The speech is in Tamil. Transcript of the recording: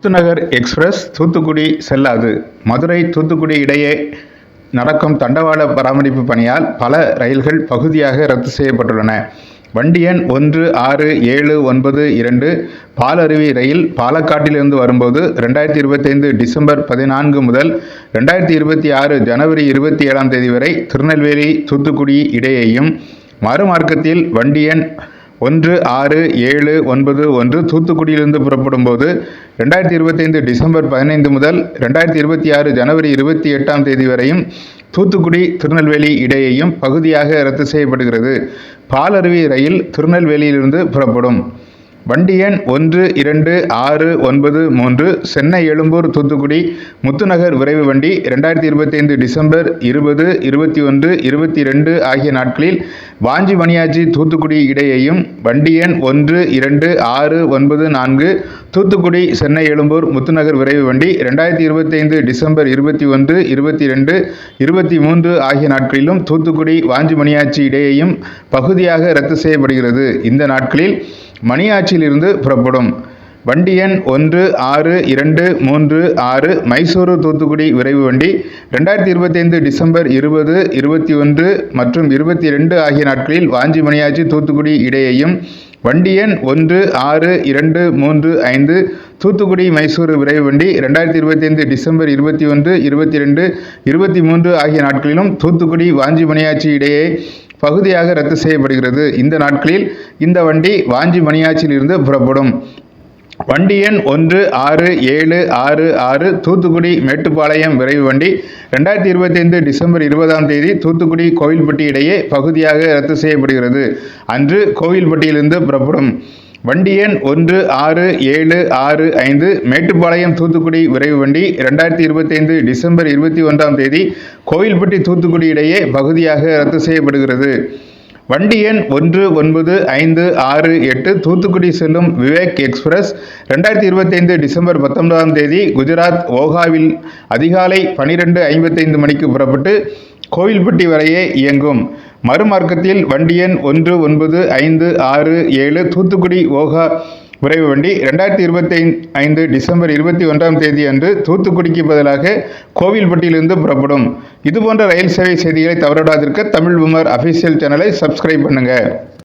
முத்துநகர் எக்ஸ்பிரஸ் தூத்துக்குடி செல்லாது. மதுரை தூத்துக்குடி இடையே நடக்கும் தண்டவாள பராமரிப்பு பணியால் பல ரயில்கள் பகுதியாக ரத்து செய்யப்பட்டுள்ளன. வண்டி எண் 16792 பாலருவி ரயில் பாலக்காட்டிலிருந்து வரும்போது 2025 டிசம்பர் 14 முதல் 2026 ஜனவரி 27 வரை திருநெல்வேலி தூத்துக்குடி இடையேயும், மறுமார்க்கத்தில் வண்டி எண் 16791 தூத்துக்குடியிலிருந்து புறப்படும் போது 2025 டிசம்பர் 15 முதல் 2026 ஜனவரி 28 வரையும் தூத்துக்குடி திருநெல்வேலி இடையேயும் பகுதியாக ரத்து செய்யப்படுகிறது. பாலருவி ரயில் திருநெல்வேலியிலிருந்து புறப்படும். வண்டி எண் 12693 சென்னை எழும்பூர் தூத்துக்குடி முத்துநகர் விரைவு வண்டி 2025 டிசம்பர் 20, 21, 22 ஆகிய நாட்களில் வாஞ்சி மணியாச்சி தூத்துக்குடி இடையேயும், வண்டி எண் 12694 தூத்துக்குடி சென்னை எழும்பூர் முத்துநகர் விரைவு வண்டி 2025 டிசம்பர் 21, 22, 23 ஆகிய நாட்களிலும் தூத்துக்குடி வாஞ்சி மணியாச்சி இடையேயும் பகுதியாக ரத்து செய்யப்படுகிறது. இந்த நாட்களில் மணியாச்சியிலிருந்து புறப்படும். வண்டி எண் 16236 மைசூரு தூத்துக்குடி விரைவு வண்டி 2025 டிசம்பர் 20, 21 மற்றும் 22 ஆகிய நாட்களில் வாஞ்சி மணியாச்சி தூத்துக்குடி இடையேயும், வண்டி எண் 16235 தூத்துக்குடி மைசூரு விரைவு வண்டி 2025 டிசம்பர் 21, 22, 23 ஆகிய நாட்களிலும் தூத்துக்குடி வாஞ்சி மணியாச்சி இடையே பகுதியாக ரத்து செய்யப்படுகிறது. இந்த நாட்களில் இந்த வண்டி வாஞ்சி மணியாச்சியிலிருந்து புறப்படும். வண்டி எண் 16766 தூத்துக்குடி மேட்டுப்பாளையம் விரைவு வண்டி 2025 டிசம்பர் 20 தூத்துக்குடி கோவில்பட்டி இடையே பகுதியாக ரத்து செய்யப்படுகிறது. அன்று கோவில்பட்டியிலிருந்து புறப்படும். வண்டி எண் 16765 மேட்டுப்பாளையம் தூத்துக்குடி விரைவு வண்டி 2025 டிசம்பர் 21 கோவில்பட்டி தூத்துக்குடி இடையே பகுதியாக ரத்து செய்யப்படுகிறது. வண்டி எண் 19568 தூத்துக்குடி செல்லும் விவேக் எக்ஸ்பிரஸ் 2025 டிசம்பர் 19 குஜராத் ஓகாவில் அதிகாலை 12:55 மணிக்கு புறப்பட்டு கோவில்பட்டி வரையே இயங்கும். மறுமார்க்கத்தில் வண்டி எண் 19567 தூத்துக்குடி ஓகா விரைவு வண்டி 2025 டிசம்பர் 21 அன்று தூத்துக்குடிக்கு பதிலாக கோவில்பட்டியிலிருந்து புறப்படும். இதுபோன்ற ரயில் சேவை செய்திகளை தவறவிடாதிருக்க தமிழ் பூமர் அஃபிஷியல் சேனலை சப்ஸ்கிரைப் பண்ணுங்க.